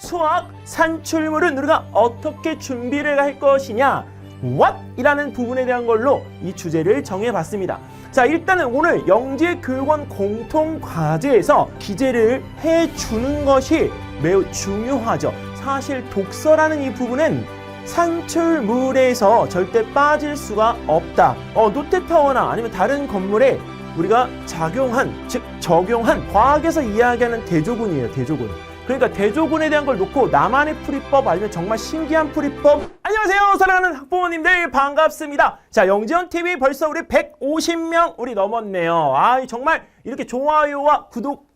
수학 산출물은 우리가 어떻게 준비를 할 것이냐, what? 이라는 부분에 대한 걸로 이 주제를 정해봤습니다. 자, 일단은 오늘 영재교육원 공통과제에서 기재를 해주는 것이 매우 중요하죠. 사실 독서라는 이 부분은 산출물에서 절대 빠질 수가 없다. 롯데타워나 아니면 다른 건물에 우리가 작용한, 즉 적용한 과학에서 이야기하는 대조군이에요. 대조군. 그러니까 대조군에 대한 걸 놓고 나만의 풀이법 아니면 정말 신기한 풀이법. 안녕하세요, 사랑하는 학부모님들 반갑습니다. 자, 영재원TV 벌써 우리 150명 우리 넘었네요. 정말 이렇게 좋아요와 구독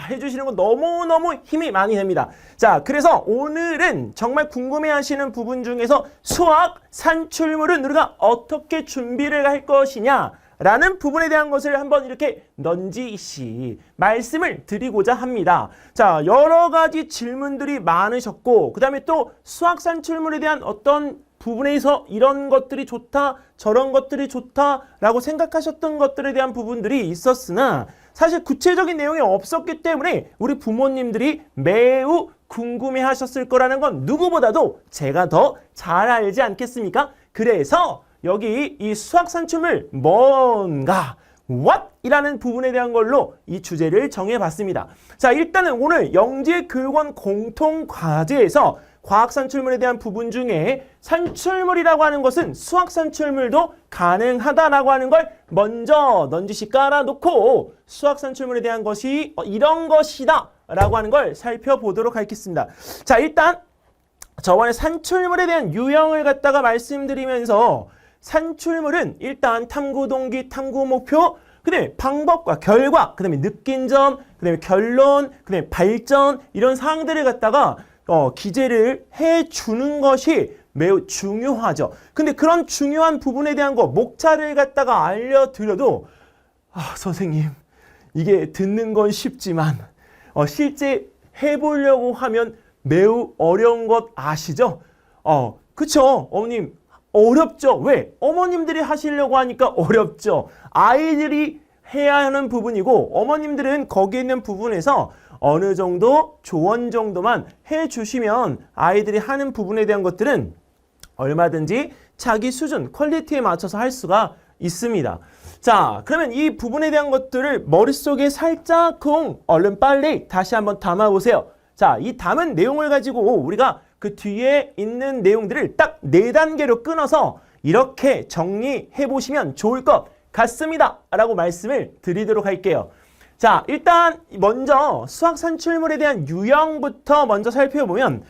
해주시는 건 너무너무 힘이 많이 됩니다. 자, 그래서 오늘은 정말 궁금해하시는 부분 중에서 수학 산출물은 우리가 어떻게 준비를 할 것이냐 라는 부분에 대한 것을 한번 이렇게 넌지시 말씀을 드리고자 합니다. 자, 여러 가지 질문들이 많으셨고, 그 다음에 또 수학 산출물에 대한 어떤 부분에서 이런 것들이 좋다, 저런 것들이 좋다라고 생각하셨던 것들에 대한 부분들이 있었으나 사실 구체적인 내용이 없었기 때문에 우리 부모님들이 매우 궁금해 하셨을 거라는 건 누구보다도 제가 더 잘 알지 않겠습니까? 그래서 여기 이 수학 산출물 뭔가 what? 이라는 부분에 대한 걸로 이 주제를 정해봤습니다. 자, 일단은 오늘 영재교육원 공통과제에서 과학 산출물에 대한 부분 중에 산출물이라고 하는 것은 수학 산출물도 가능하다라고 하는 걸 먼저 넌지시 깔아놓고 수학 산출물에 대한 것이 이런 것이다 라고 하는 걸 살펴보도록 하겠습니다. 자, 일단 저번에 산출물에 대한 유형을 갖다가 말씀드리면서 산출물은 일단 탐구 동기, 탐구 목표, 그 다음에 방법과 결과, 그 다음에 느낀 점, 그 다음에 결론, 그 다음에 발전, 이런 사항들을 갖다가 기재를 해주는 것이 매우 중요하죠. 근데 그런 중요한 부분에 대한 거 목차를 갖다가 알려드려도 선생님 이게 듣는 건 쉽지만 실제 해보려고 하면 매우 어려운 것 아시죠? 그쵸? 어머님 어렵죠? 왜? 어머님들이 하시려고 하니까 어렵죠. 아이들이 해야 하는 부분이고 어머님들은 거기에 있는 부분에서 어느 정도 조언 정도만 해주시면 아이들이 하는 부분에 대한 것들은 얼마든지 자기 수준, 퀄리티에 맞춰서 할 수가 있습니다. 자, 그러면 이 부분에 대한 것들을 머릿속에 살짝 얼른 빨리 다시 한번 담아보세요. 자, 이 담은 내용을 가지고 우리가 그 뒤에 있는 내용들을 딱 4단계로 끊어서 이렇게 정리해 보시면 좋을 것 같습니다 라고 말씀을 드리도록 할게요. 자, 일단 먼저 수학 산출물에 대한 유형부터 먼저 살펴보면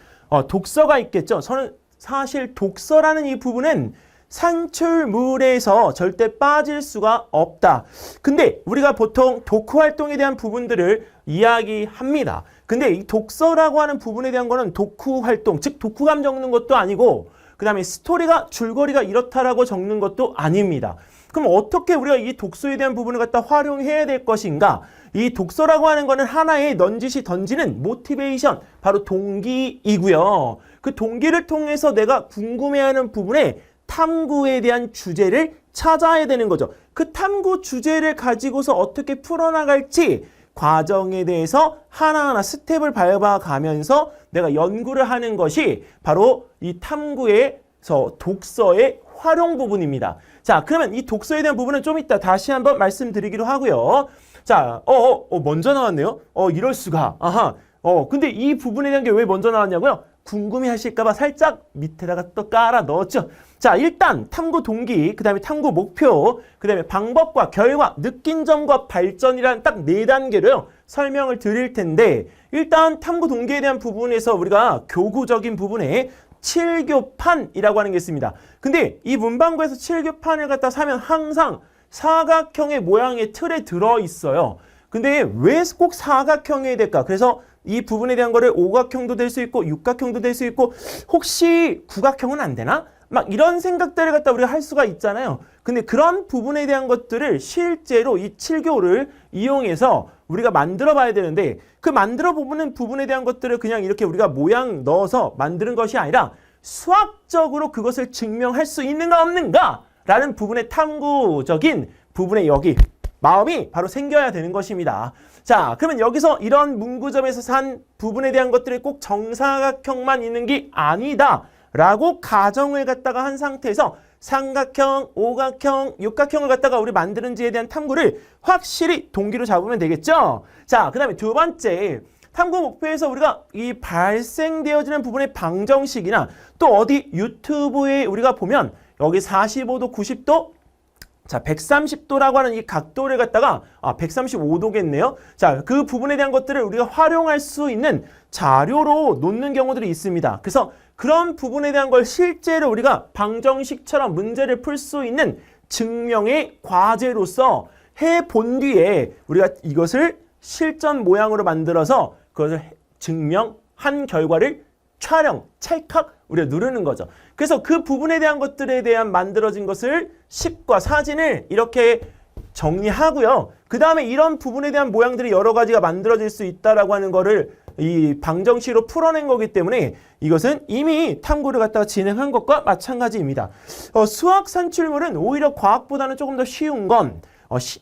독서가 있겠죠. 저는 사실 독서라는 이 부분은 산출물에서 절대 빠질 수가 없다. 근데 우리가 보통 독후 활동에 대한 부분들을 이야기합니다. 근데 이 독서라고 하는 부분에 대한 거는 독후 활동, 즉 독후감 적는 것도 아니고 그 다음에 스토리가 줄거리가 이렇다라고 적는 것도 아닙니다. 그럼 어떻게 우리가 이 독서에 대한 부분을 갖다 활용해야 될 것인가? 이 독서라고 하는 거는 하나의 넌지시 던지는 모티베이션, 바로 동기이고요. 그 동기를 통해서 내가 궁금해하는 부분에 탐구에 대한 주제를 찾아야 되는 거죠. 그 탐구 주제를 가지고서 어떻게 풀어나갈지 과정에 대해서 하나하나 스텝을 밟아가면서 내가 연구를 하는 것이 바로 이 탐구에서 독서의 활용 부분입니다. 자, 그러면 이 독서에 대한 부분은 좀 이따 다시 한번 말씀드리기로 하고요. 자, 먼저 나왔네요. 이럴 수가. 근데 이 부분에 대한 게 왜 먼저 나왔냐고요? 궁금해 하실까봐 살짝 밑에다가 또 깔아 넣었죠. 자, 일단 탐구 동기, 그 다음에 탐구 목표, 그 다음에 방법과 결과, 느낀 점과 발전이라는 딱 4단계로요. 설명을 드릴 텐데 일단 탐구 동기에 대한 부분에서 우리가 교구적인 부분에 7교판이라고 하는 게 있습니다. 근데 이 문방구에서 7교판을 갖다 사면 항상 사각형의 모양의 틀에 들어있어요. 근데 왜 꼭 사각형이 될까? 그래서 이 부분에 대한 거를 오각형도 될 수 있고 육각형도 될 수 있고 혹시 구각형은 안 되나? 막 이런 생각들을 갖다 우리가 할 수가 있잖아요. 근데 그런 부분에 대한 것들을 실제로 이 7교를 이용해서 우리가 만들어 봐야 되는데 그 만들어 보는 부분에 대한 것들을 그냥 이렇게 우리가 모양 넣어서 만드는 것이 아니라 수학적으로 그것을 증명할 수 있는가 없는가 라는 부분의 탐구적인 부분에 여기 마음이 바로 생겨야 되는 것입니다. 자, 그러면 여기서 이런 문구점에서 산 부분에 대한 것들이 꼭 정사각형만 있는 게 아니다 라고 가정을 갖다가 한 상태에서 삼각형, 오각형, 육각형을 갖다가 우리 만드는지에 대한 탐구를 확실히 동기로 잡으면 되겠죠. 자, 그 다음에 두 번째, 탐구 목표에서 우리가 이 발생되어지는 부분의 방정식이나 또 어디 유튜브에 우리가 보면 여기 45도, 90도, 자, 130도라고 하는 이 각도를 갖다가 135도겠네요. 자, 그 부분에 대한 것들을 우리가 활용할 수 있는 자료로 놓는 경우들이 있습니다. 그래서 그런 부분에 대한 걸 실제로 우리가 방정식처럼 문제를 풀 수 있는 증명의 과제로서 해본 뒤에 우리가 이것을 실전 모양으로 만들어서 그것을 증명한 결과를 촬영, 찰칵 우리가 누르는 거죠. 그래서 그 부분에 대한 것들에 대한 만들어진 것을 식과 사진을 이렇게 정리하고요. 그 다음에 이런 부분에 대한 모양들이 여러 가지가 만들어질 수 있다라고 하는 거를 이 방정식으로 풀어낸 거기 때문에 이것은 이미 탐구를 갖다가 진행한 것과 마찬가지입니다. 수학 산출물은 오히려 과학보다는 조금 더 쉬운 건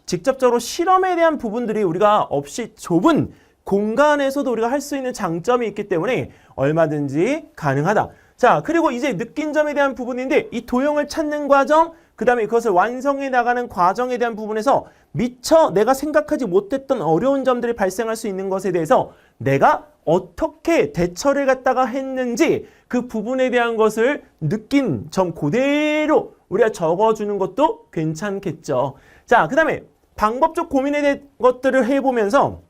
직접적으로 실험에 대한 부분들이 우리가 없이 좁은 공간에서도 우리가 할 수 있는 장점이 있기 때문에 얼마든지 가능하다. 자, 그리고 이제 느낀 점에 대한 부분인데 이 도형을 찾는 과정, 그 다음에 그것을 완성해 나가는 과정에 대한 부분에서 미처 내가 생각하지 못했던 어려운 점들이 발생할 수 있는 것에 대해서 내가 어떻게 대처를 갖다가 했는지 그 부분에 대한 것을 느낀 점 그대로 우리가 적어주는 것도 괜찮겠죠. 자, 그 다음에 방법적 고민에 대한 것들을 해보면서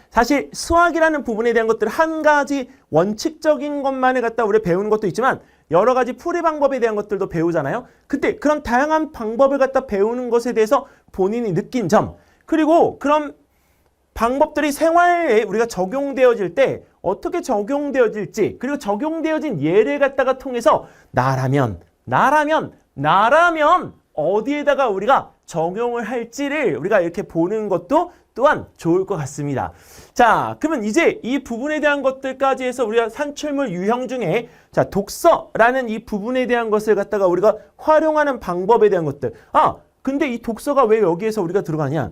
사실 수학이라는 부분에 대한 것들 한 가지 원칙적인 것만을 갖다 우리가 배우는 것도 있지만 여러 가지 풀이 방법에 대한 것들도 배우잖아요. 그때 그런 다양한 방법을 갖다 배우는 것에 대해서 본인이 느낀 점, 그리고 그런 방법들이 생활에 우리가 적용되어질 때 어떻게 적용되어질지, 그리고 적용되어진 예를 갖다가 통해서 나라면 어디에다가 우리가 적용을 할지를 우리가 이렇게 보는 것도 또한 좋을 것 같습니다. 자, 그러면 이제 이 부분에 대한 것들까지 해서 우리가 산출물 유형 중에 자, 독서라는 이 부분에 대한 것을 갖다가 우리가 활용하는 방법에 대한 것들. 근데 이 독서가 왜 여기에서 우리가 들어가냐?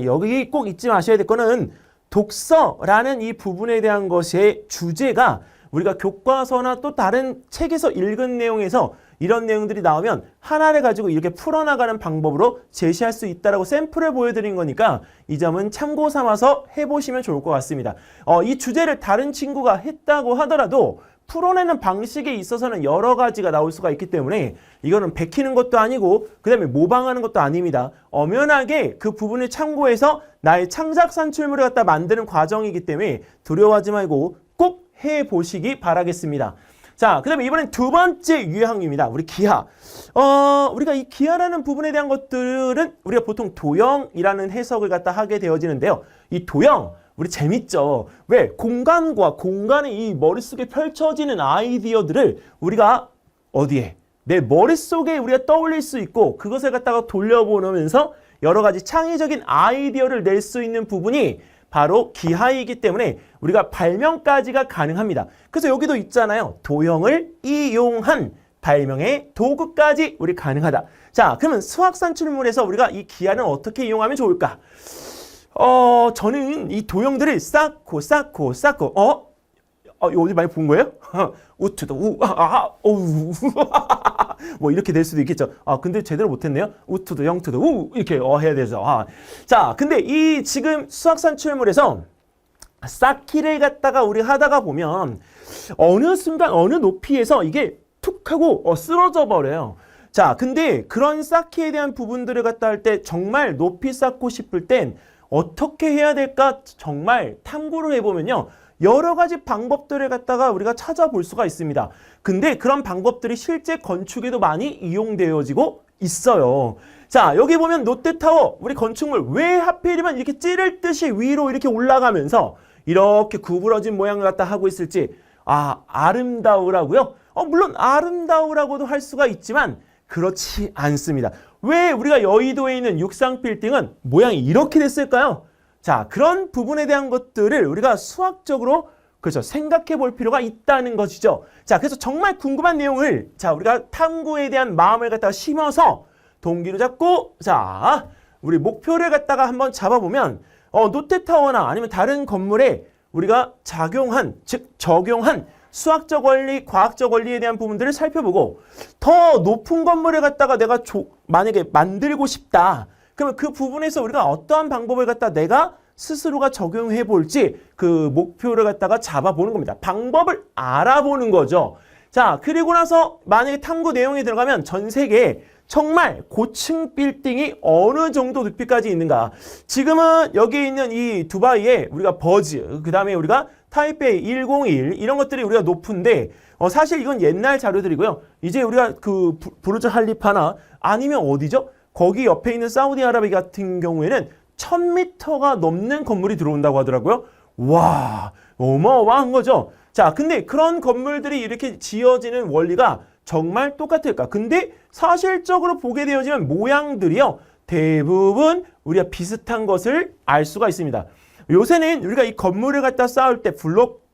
여기 꼭 잊지 마셔야 될 거는 독서라는 이 부분에 대한 것의 주제가 우리가 교과서나 또 다른 책에서 읽은 내용에서 이런 내용들이 나오면 하나를 가지고 이렇게 풀어나가는 방법으로 제시할 수 있다라고 샘플을 보여드린 거니까 이 점은 참고 삼아서 해보시면 좋을 것 같습니다. 이 주제를 다른 친구가 했다고 하더라도 풀어내는 방식에 있어서는 여러 가지가 나올 수가 있기 때문에 이거는 베끼는 것도 아니고 그 다음에 모방하는 것도 아닙니다. 엄연하게 그 부분을 참고해서 나의 창작 산출물을 갖다 만드는 과정이기 때문에 두려워하지 말고 꼭 해보시기 바라겠습니다. 자, 그 다음에 이번엔 두 번째 유형입니다. 우리 기하. 우리가 이 기하라는 부분에 대한 것들은 우리가 보통 도형이라는 해석을 갖다 하게 되어지는데요. 이 도형, 우리 재밌죠? 왜? 공간과 공간의 이 머릿속에 펼쳐지는 아이디어들을 우리가 어디에? 내 머릿속에 우리가 떠올릴 수 있고 그것을 갖다가 돌려보면서 여러 가지 창의적인 아이디어를 낼 수 있는 부분이 바로 기하이기 때문에 우리가 발명까지가 가능합니다. 그래서 여기도 있잖아요. 도형을 이용한 발명의 도구까지 우리 가능하다. 자, 그러면 수학 산출물에서 우리가 이 기하는 어떻게 이용하면 좋을까? 저는 이 도형들을 쌓고 어디 많이 본 거예요? 우투도 뭐 이렇게 될 수도 있겠죠. 근데 제대로 못했네요. 우투도 영투도 이렇게 해야 되죠. 자, 근데 이 지금 수학 산출물에서 쌓기를 갖다가 우리 하다가 보면 어느 순간 어느 높이에서 이게 툭 하고 쓰러져 버려요. 자, 근데 그런 쌓기에 대한 부분들을 갖다 할 때 정말 높이 쌓고 싶을 땐 어떻게 해야 될까 정말 탐구를 해보면요. 여러 가지 방법들을 갖다가 우리가 찾아볼 수가 있습니다. 근데 그런 방법들이 실제 건축에도 많이 이용되어지고 있어요. 자, 여기 보면 롯데타워, 우리 건축물 왜 하필이면 이렇게 찌를 듯이 위로 이렇게 올라가면서 이렇게 구부러진 모양을 갖다 하고 있을지 아름다우라고요? 물론 아름다우라고도 할 수가 있지만 그렇지 않습니다. 왜 우리가 여의도에 있는 육상 빌딩은 모양이 이렇게 됐을까요? 자, 그런 부분에 대한 것들을 우리가 수학적으로 그렇죠. 생각해 볼 필요가 있다는 것이죠. 자, 그래서 정말 궁금한 내용을 우리가 탐구에 대한 마음을 갖다가 심어서 동기로 잡고 우리 목표를 갖다가 한번 잡아보면 롯데타워나 아니면 다른 건물에 우리가 작용한, 즉 적용한 수학적 원리, 과학적 원리에 대한 부분들을 살펴보고 더 높은 건물을 갖다가 내가 만약에 만들고 싶다. 그러면 그 부분에서 우리가 어떠한 방법을 갖다 내가 스스로가 적용해 볼지 그 목표를 갖다가 잡아보는 겁니다. 방법을 알아보는 거죠. 자, 그리고 나서 만약에 탐구 내용이 들어가면 전 세계에 정말 고층 빌딩이 어느 정도 높이까지 있는가. 지금은 여기 있는 이 두바이에 우리가 버즈, 그 다음에 우리가 타이페이 101 이런 것들이 우리가 높은데 사실 이건 옛날 자료들이고요. 이제 우리가 그 부르즈 할리파나 아니면 어디죠? 거기 옆에 있는 사우디아라비아 같은 경우에는 1000m가 넘는 건물이 들어온다고 하더라고요. 와, 어마어마한 거죠. 자, 근데 그런 건물들이 이렇게 지어지는 원리가 정말 똑같을까? 근데 사실적으로 보게 되어지면 모양들이요. 대부분 우리가 비슷한 것을 알 수가 있습니다. 요새는 우리가 이 건물을 갖다 쌓을 때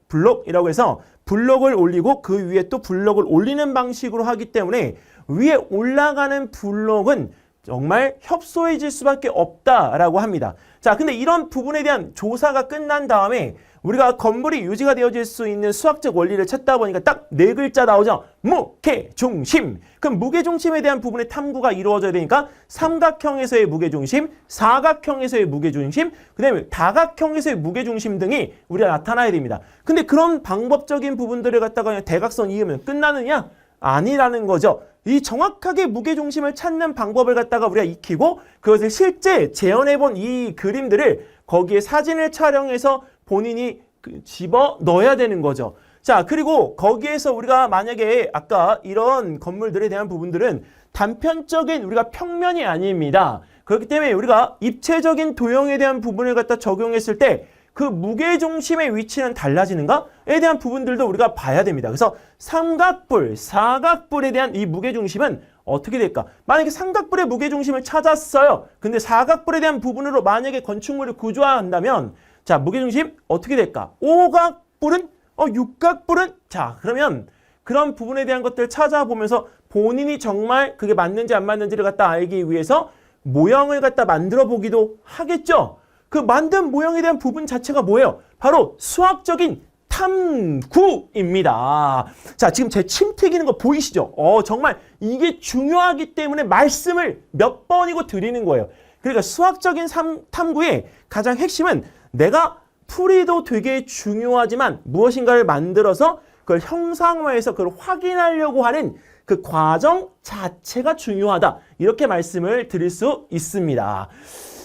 블록이라고 해서 블록을 올리고 그 위에 또 블록을 올리는 방식으로 하기 때문에 위에 올라가는 블록은 정말 협소해질 수밖에 없다라고 합니다. 자, 근데 이런 부분에 대한 조사가 끝난 다음에 우리가 건물이 유지가 되어질 수 있는 수학적 원리를 찾다 보니까 딱 네 글자 나오죠. 무게중심. 그럼 무게중심에 대한 부분의 탐구가 이루어져야 되니까 삼각형에서의 무게중심, 사각형에서의 무게중심, 그 다음에 다각형에서의 무게중심 등이 우리가 나타나야 됩니다. 근데 그런 방법적인 부분들을 갖다가 그냥 대각선 이으면 끝나느냐? 아니라는 거죠. 이 정확하게 무게중심을 찾는 방법을 갖다가 우리가 익히고 그것을 실제 재현해본 이 그림들을 거기에 사진을 촬영해서 본인이 집어 넣어야 되는 거죠. 자, 그리고 거기에서 우리가 만약에 아까 이런 건물들에 대한 부분들은 단편적인 우리가 평면이 아닙니다. 그렇기 때문에 우리가 입체적인 도형에 대한 부분을 갖다 적용했을 때 그 무게중심의 위치는 달라지는가에 대한 부분들도 우리가 봐야 됩니다. 그래서 삼각뿔, 사각뿔에 대한 이 무게중심은 어떻게 될까? 만약에 삼각뿔의 무게중심을 찾았어요. 근데 사각뿔에 대한 부분으로 만약에 건축물을 구조화한다면 자, 무게중심 어떻게 될까? 오각뿔은? 육각뿔은? 자, 그러면 그런 부분에 대한 것들을 찾아보면서 본인이 정말 그게 맞는지 안 맞는지를 갖다 알기 위해서 모형을 갖다 만들어 보기도 하겠죠. 그 만든 모형에 대한 부분 자체가 뭐예요? 바로 수학적인 탐구입니다. 자, 지금 제 침 튀기는 거 보이시죠? 정말 이게 중요하기 때문에 말씀을 몇 번이고 드리는 거예요. 그러니까 수학적인 탐구의 가장 핵심은 내가 풀이도 되게 중요하지만 무엇인가를 만들어서 그걸 형상화해서 그걸 확인하려고 하는 그 과정 자체가 중요하다. 이렇게 말씀을 드릴 수 있습니다.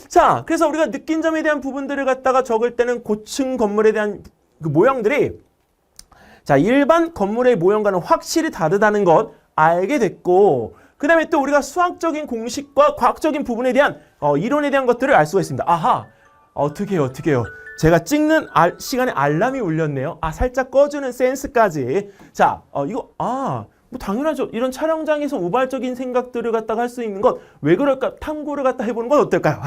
자, 그래서 우리가 느낀 점에 대한 부분들을 갖다가 적을 때는 고층 건물에 대한 그 모형들이 자, 일반 건물의 모형과는 확실히 다르다는 것 알게 됐고 그 다음에 또 우리가 수학적인 공식과 과학적인 부분에 대한 이론에 대한 것들을 알 수가 있습니다. 아하, 어떻게 해요? 제가 찍는 시간에 알람이 울렸네요. 살짝 꺼주는 센스까지. 자, 이거 뭐 당연하죠. 이런 촬영장에서 우발적인 생각들을 갖다가 할 수 있는 것 왜 그럴까? 탐구를 갖다 해보는 건 어떨까요?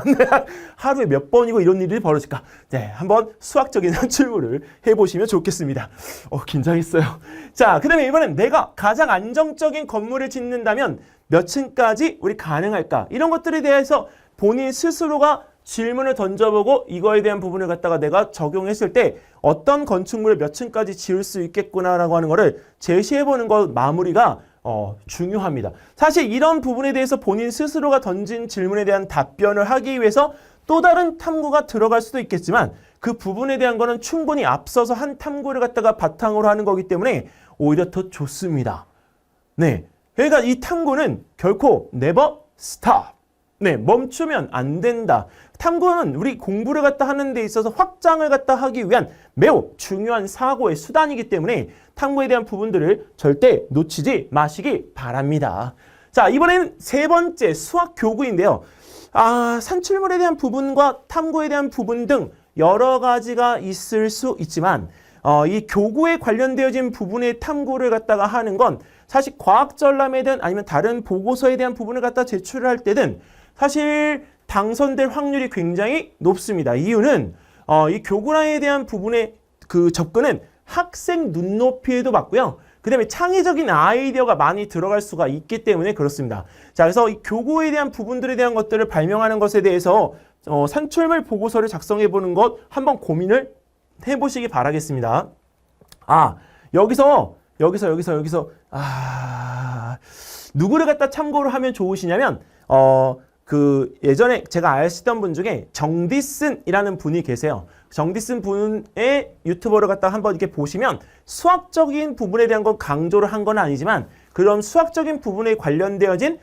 하루에 몇 번이고 이런 일이 벌어질까? 네, 한번 수학적인 출구를 해보시면 좋겠습니다. 긴장했어요. 자, 그 다음에 이번엔 내가 가장 안정적인 건물을 짓는다면 몇 층까지 우리 가능할까? 이런 것들에 대해서 본인 스스로가 질문을 던져보고 이거에 대한 부분을 갖다가 내가 적용했을 때 어떤 건축물을 몇 층까지 지을 수 있겠구나라고 하는 거를 제시해보는 것 마무리가 중요합니다. 사실 이런 부분에 대해서 본인 스스로가 던진 질문에 대한 답변을 하기 위해서 또 다른 탐구가 들어갈 수도 있겠지만 그 부분에 대한 거는 충분히 앞서서 한 탐구를 갖다가 바탕으로 하는 거기 때문에 오히려 더 좋습니다. 네, 그러니까 이 탐구는 결코 never stop. 네, 멈추면 안 된다. 탐구는 우리 공부를 갖다 하는 데 있어서 확장을 갖다 하기 위한 매우 중요한 사고의 수단이기 때문에 탐구에 대한 부분들을 절대 놓치지 마시기 바랍니다. 자, 이번에는 세 번째 수학 교구인데요. 산출물에 대한 부분과 탐구에 대한 부분 등 여러 가지가 있을 수 있지만 이 교구에 관련되어진 부분의 탐구를 갖다가 하는 건 사실 과학 전람이든 아니면 다른 보고서에 대한 부분을 갖다 제출을 할 때든 사실 당선될 확률이 굉장히 높습니다. 이유는 이 교구라에 대한 부분의 그 접근은 학생 눈높이에도 맞고요. 그 다음에 창의적인 아이디어가 많이 들어갈 수가 있기 때문에 그렇습니다. 자, 그래서 이 교고에 대한 부분들에 대한 것들을 발명하는 것에 대해서 산출물 보고서를 작성해 보는 것 한번 고민을 해보시기 바라겠습니다. 아, 여기서 누구를 갖다 참고를 하면 좋으시냐면 그 예전에 제가 아시던 분 중에 정디슨이라는 분이 계세요. 정디슨 분의 유튜버를 갖다가 한번 이렇게 보시면 수학적인 부분에 대한 건 강조를 한 건 아니지만 그런 수학적인 부분에 관련되어진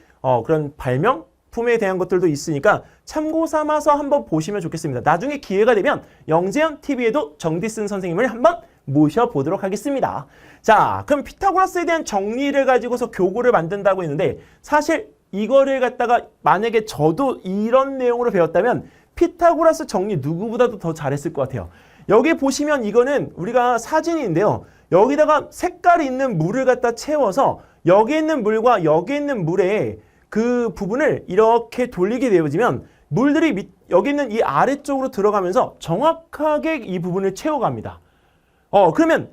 그런 발명품에 대한 것들도 있으니까 참고 삼아서 한번 보시면 좋겠습니다. 나중에 기회가 되면 영재현 TV에도 정디슨 선생님을 한번 모셔보도록 하겠습니다. 자, 그럼 피타고라스에 대한 정리를 가지고서 교고를 만든다고 했는데 사실 이거를 갖다가 만약에 저도 이런 내용으로 배웠다면 피타고라스 정리 누구보다도 더 잘했을 것 같아요. 여기 보시면 이거는 우리가 사진인데요. 여기다가 색깔이 있는 물을 갖다 채워서 여기 있는 물과 여기 있는 물의 그 부분을 이렇게 돌리게 되어지면 물들이 여기 있는 이 아래쪽으로 들어가면서 정확하게 이 부분을 채워갑니다. 그러면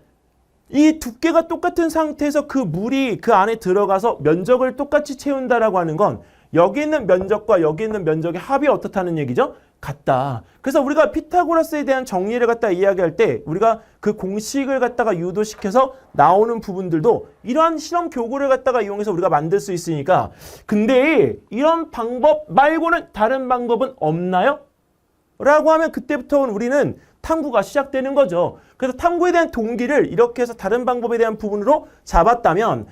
이 두께가 똑같은 상태에서 그 물이 그 안에 들어가서 면적을 똑같이 채운다라고 하는 건 여기 있는 면적과 여기 있는 면적의 합이 어떻다는 얘기죠? 같다. 그래서 우리가 피타고라스에 대한 정리를 갖다 이야기할 때 우리가 그 공식을 갖다가 유도시켜서 나오는 부분들도 이러한 실험 교구를 갖다가 이용해서 우리가 만들 수 있으니까 근데 이런 방법 말고는 다른 방법은 없나요? 라고 하면 그때부터는 우리는 탐구가 시작되는 거죠. 그래서 탐구에 대한 동기를 이렇게 해서 다른 방법에 대한 부분으로 잡았다면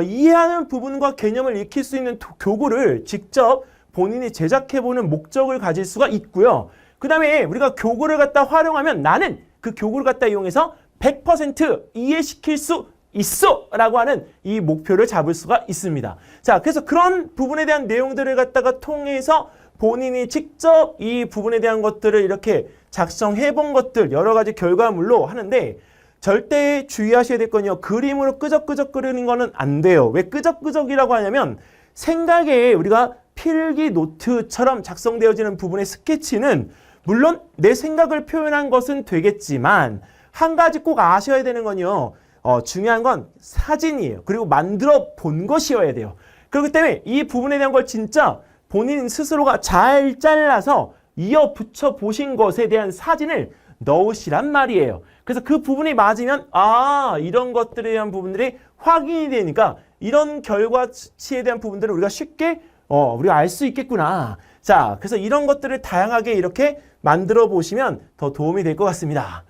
이해하는 부분과 개념을 익힐 수 있는 교구를 직접 본인이 제작해보는 목적을 가질 수가 있고요. 그 다음에 우리가 교구를 갖다 활용하면 나는 그 교구를 갖다 이용해서 100% 이해시킬 수 있어! 라고 하는 이 목표를 잡을 수가 있습니다. 자, 그래서 그런 부분에 대한 내용들을 갖다가 통해서 본인이 직접 이 부분에 대한 것들을 이렇게 작성해 본 것들 여러 가지 결과물로 하는데 절대 주의하셔야 될 건요. 그림으로 끄적끄적 그리는 거는 안 돼요. 왜 끄적끄적이라고 하냐면 생각에 우리가 필기 노트처럼 작성되어지는 부분의 스케치는 물론 내 생각을 표현한 것은 되겠지만 한 가지 꼭 아셔야 되는 건요. 중요한 건 사진이에요. 그리고 만들어 본 것이어야 돼요. 그렇기 때문에 이 부분에 대한 걸 진짜 본인 스스로가 잘 잘라서 이어 붙여 보신 것에 대한 사진을 넣으시란 말이에요. 그래서 그 부분이 맞으면 이런 것들에 대한 부분들이 확인이 되니까 이런 결과치에 대한 부분들을 우리가 쉽게 우리가 알 수 있겠구나. 자, 그래서 이런 것들을 다양하게 이렇게 만들어 보시면 더 도움이 될 것 같습니다.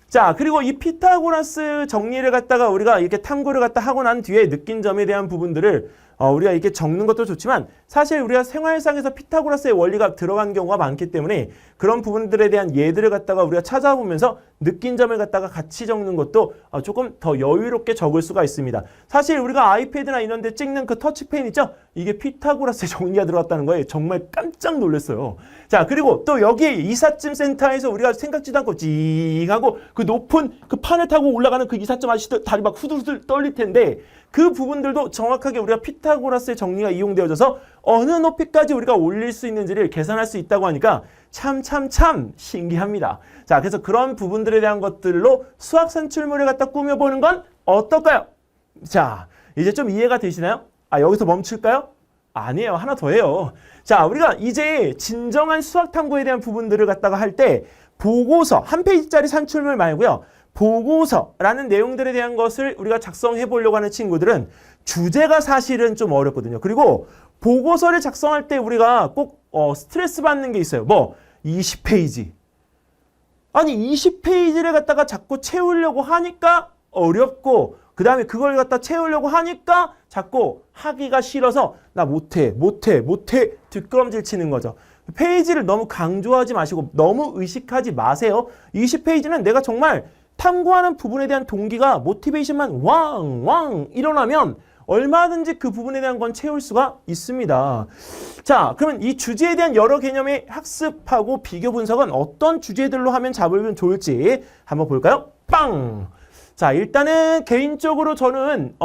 자, 그리고 이 피타고라스 정리를 갖다가 우리가 이렇게 탐구를 갖다 하고 난 뒤에 느낀 점에 대한 부분들을 우리가 이렇게 적는 것도 좋지만 사실 우리가 생활상에서 피타고라스의 원리가 들어간 경우가 많기 때문에 그런 부분들에 대한 예들을 갖다가 우리가 찾아보면서 느낀 점을 갖다가 같이 적는 것도 조금 더 여유롭게 적을 수가 있습니다. 사실 우리가 아이패드나 이런 데 찍는 그 터치펜 있죠? 이게 피타고라스의 정리가 들어갔다는 거예요. 정말 깜짝 놀랐어요. 자, 그리고 또 여기 이삿짐 센터에서 우리가 생각지도 않고 찡 하고 그 높은 그 판을 타고 올라가는 그 이삿짐 아저씨들 다리 막 후들후들 떨릴 텐데 그 부분들도 정확하게 우리가 피타고라스의 정리가 이용되어져서 어느 높이까지 우리가 올릴 수 있는지를 계산할 수 있다고 하니까 참 신기합니다. 자, 그래서 그런 부분들에 대한 것들로 수학 산출물을 갖다 꾸며보는 건 어떨까요? 자, 이제 좀 이해가 되시나요? 여기서 멈출까요? 아니에요. 하나 더 해요. 자, 우리가 이제 진정한 수학 탐구에 대한 부분들을 갖다가 할 때 보고서, 한 페이지짜리 산출물 말고요. 보고서라는 내용들에 대한 것을 우리가 작성해 보려고 하는 친구들은 주제가 사실은 좀 어렵거든요. 그리고 보고서를 작성할 때 우리가 꼭 스트레스 받는 게 있어요. 20페이지. 아니 20페이지를 갖다가 자꾸 채우려고 하니까 어렵고 그 다음에 그걸 갖다 채우려고 하니까 자꾸 하기가 싫어서 나 못해 뒷걸음질 치는 거죠. 페이지를 너무 강조하지 마시고 너무 의식하지 마세요. 20페이지는 내가 정말 탐구하는 부분에 대한 동기가 모티베이션만 왕 일어나면 얼마든지 그 부분에 대한 건 채울 수가 있습니다. 자, 그러면 이 주제에 대한 여러 개념의 학습하고 비교 분석은 어떤 주제들로 하면 잡으면 좋을지 한번 볼까요? 빵! 자, 일단은 개인적으로 저는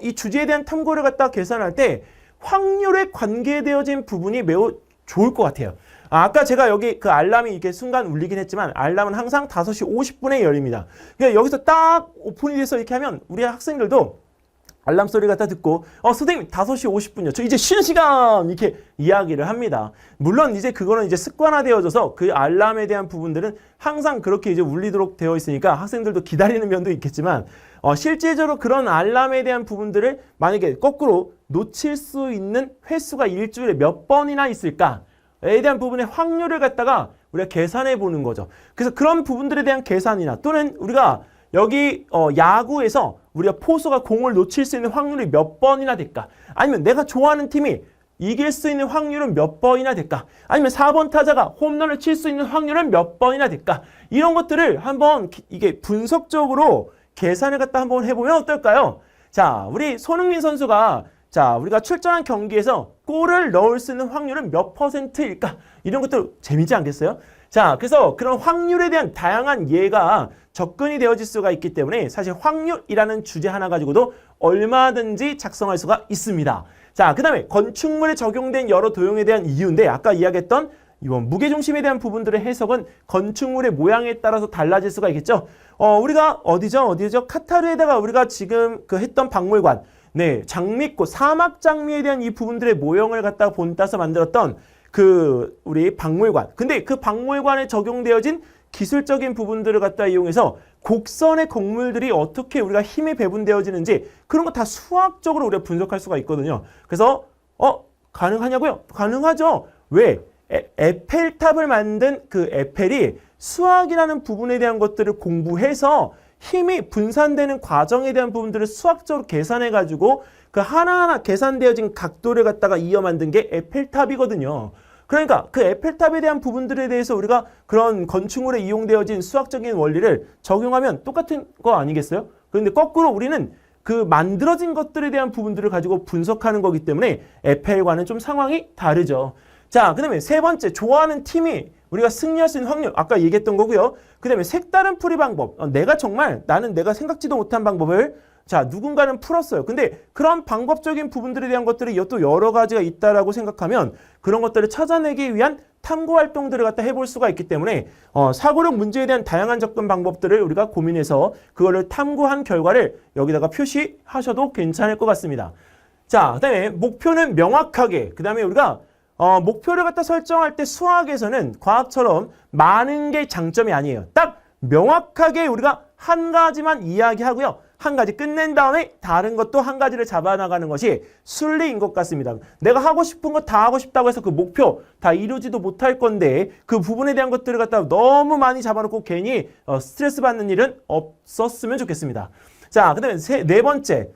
이 주제에 대한 탐구를 갖다 계산할 때 확률에 관계되어진 부분이 매우 좋을 것 같아요. 아까 제가 여기 그 알람이 이렇게 순간 울리긴 했지만 알람은 항상 5시 50분에 열립니다. 그러니까 여기서 딱 오픈이 돼서 이렇게 하면 우리 학생들도 알람 소리 갖다 듣고 선생님 5시 50분이요. 저 이제 쉬는 시간 이렇게 이야기를 합니다. 물론 이제 그거는 이제 습관화되어져서 그 알람에 대한 부분들은 항상 그렇게 이제 울리도록 되어 있으니까 학생들도 기다리는 면도 있겠지만 실제적으로 그런 알람에 대한 부분들을 만약에 거꾸로 놓칠 수 있는 횟수가 일주일에 몇 번이나 있을까에 대한 부분의 확률을 갖다가 우리가 계산해 보는 거죠. 그래서 그런 부분들에 대한 계산이나 또는 우리가 여기 야구에서 우리가 포수가 공을 놓칠 수 있는 확률이 몇 번이나 될까? 아니면 내가 좋아하는 팀이 이길 수 있는 확률은 몇 번이나 될까? 아니면 4번 타자가 홈런을 칠 수 있는 확률은 몇 번이나 될까? 이런 것들을 한번 이게 분석적으로 계산을 갖다 한번 해보면 어떨까요? 자, 우리 손흥민 선수가 우리가 출전한 경기에서 골을 넣을 수 있는 확률은 몇 %일까? 이런 것들 재미있지 않겠어요? 자, 그래서 그런 확률에 대한 다양한 예가 접근이 되어질 수가 있기 때문에 사실 확률이라는 주제 하나 가지고도 얼마든지 작성할 수가 있습니다. 자, 그 다음에 건축물에 적용된 여러 도형에 대한 이유인데 아까 이야기했던 이번 무게중심에 대한 부분들의 해석은 건축물의 모양에 따라서 달라질 수가 있겠죠. 우리가 어디죠? 카타르에다가 우리가 지금 했던 박물관, 네, 장미꽃, 사막 장미에 대한 이 부분들의 모형을 갖다가 본따서 만들었던 우리 박물관. 근데 그 박물관에 적용되어진 기술적인 부분들을 갖다 이용해서 곡선의 곡물들이 어떻게 우리가 힘이 배분되어지는지 그런 거 다 수학적으로 우리가 분석할 수가 있거든요. 그래서 가능하냐고요? 가능하죠. 왜? 에펠탑을 만든 그 에펠이 수학이라는 부분에 대한 것들을 공부해서 힘이 분산되는 과정에 대한 부분들을 수학적으로 계산해가지고 그 하나하나 계산되어진 각도를 갖다가 이어 만든 게 에펠탑이거든요. 그러니까 그 에펠탑에 대한 부분들에 대해서 우리가 그런 건축물에 이용되어진 수학적인 원리를 적용하면 똑같은 거 아니겠어요? 그런데 거꾸로 우리는 그 만들어진 것들에 대한 부분들을 가지고 분석하는 거기 때문에 에펠과는 좀 상황이 다르죠. 자, 그 다음에 세 번째, 좋아하는 팀이 우리가 승리할 수 있는 확률, 아까 얘기했던 거고요. 그 다음에 색다른 풀이 방법, 나는 내가 생각지도 못한 방법을 누군가는 풀었어요. 근데 그런 방법적인 부분들에 대한 것들이 또 여러 가지가 있다라고 생각하면 그런 것들을 찾아내기 위한 탐구 활동들을 갖다 해볼 수가 있기 때문에 사고력 문제에 대한 다양한 접근 방법들을 우리가 고민해서 그거를 탐구한 결과를 여기다가 표시하셔도 괜찮을 것 같습니다. 자, 그 다음에 목표는 명확하게, 그 다음에 우리가 목표를 갖다 설정할 때 수학에서는 과학처럼 많은 게 장점이 아니에요. 딱 명확하게 우리가 한 가지만 이야기하고요. 한 가지 끝낸 다음에 다른 것도 한 가지를 잡아나가는 것이 순리인 것 같습니다. 내가 하고 싶은 거 다 하고 싶다고 해서 그 목표 다 이루지도 못할 건데 그 부분에 대한 것들을 갖다가 너무 많이 잡아놓고 괜히 스트레스 받는 일은 없었으면 좋겠습니다. 자, 그 다음에 네 번째,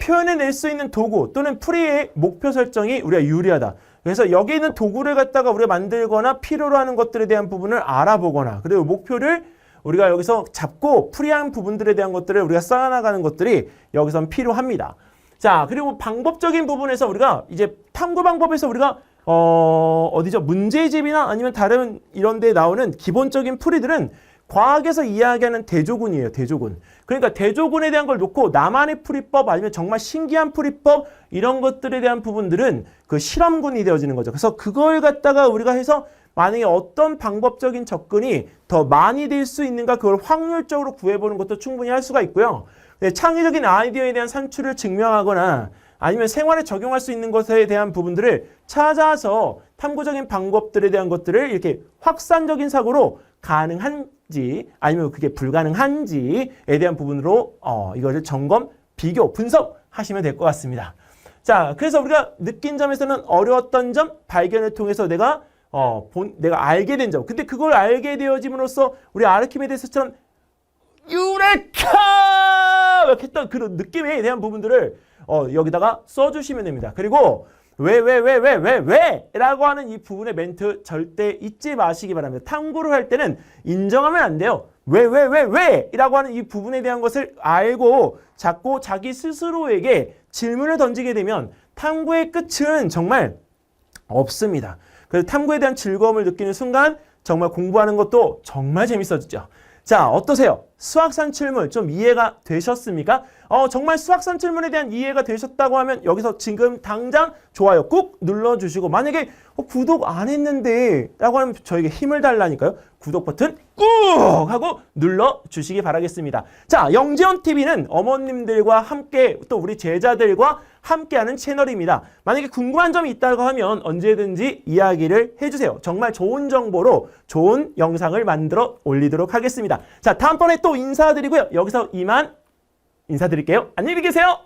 표현해낼 수 있는 도구 또는 풀이의 목표 설정이 우리가 유리하다. 그래서 여기 있는 도구를 갖다가 우리가 만들거나 필요로 하는 것들에 대한 부분을 알아보거나 그리고 목표를 우리가 여기서 잡고 풀이한 부분들에 대한 것들을 우리가 쌓아나가는 것들이 여기선 필요합니다. 자, 그리고 방법적인 부분에서 우리가 이제 탐구 방법에서 우리가 문제집이나 아니면 다른 이런 데 나오는 기본적인 풀이들은 과학에서 이야기하는 대조군이에요. 대조군. 그러니까 대조군에 대한 걸 놓고 나만의 풀이법 아니면 정말 신기한 풀이법 이런 것들에 대한 부분들은 그 실험군이 되어지는 거죠. 그래서 그걸 갖다가 우리가 해서 만약에 어떤 방법적인 접근이 더 많이 될 수 있는가 그걸 확률적으로 구해보는 것도 충분히 할 수가 있고요. 창의적인 아이디어에 대한 산출을 증명하거나 아니면 생활에 적용할 수 있는 것에 대한 부분들을 찾아서 탐구적인 방법들에 대한 것들을 이렇게 확산적인 사고로 가능한지 아니면 그게 불가능한지에 대한 부분으로 이것을 점검, 비교, 분석하시면 될 것 같습니다. 자, 그래서 우리가 느낀 점에서는 어려웠던 점, 발견을 통해서 내가 알게 된 점. 근데 그걸 알게 되어짐으로써 우리 아르키메데스처럼 유레카! 이렇게 했던 그런 느낌에 대한 부분들을 여기다가 써주시면 됩니다. 그리고 왜? 라고 하는 이 부분의 멘트 절대 잊지 마시기 바랍니다. 탐구를 할 때는 인정하면 안 돼요. 왜? 라고 하는 이 부분에 대한 것을 알고 자꾸 자기 스스로에게 질문을 던지게 되면 탐구의 끝은 정말 없습니다. 그래서 탐구에 대한 즐거움을 느끼는 순간 정말 공부하는 것도 정말 재밌어지죠. 자, 어떠세요? 수학산출물 좀 이해가 되셨습니까? 정말 수학산출물에 대한 이해가 되셨다고 하면 여기서 지금 당장 좋아요 꾹 눌러주시고, 만약에 구독 안 했는데 라고 하면 저에게 힘을 달라니까요. 구독 버튼 꾹 하고 눌러주시기 바라겠습니다. 자, 영재원TV는 어머님들과 함께 또 우리 제자들과 함께하는 채널입니다. 만약에 궁금한 점이 있다고 하면 언제든지 이야기를 해주세요. 정말 좋은 정보로 좋은 영상을 만들어 올리도록 하겠습니다. 자, 다음번에 또 인사드리고요. 여기서 이만 인사드릴게요. 안녕히 계세요.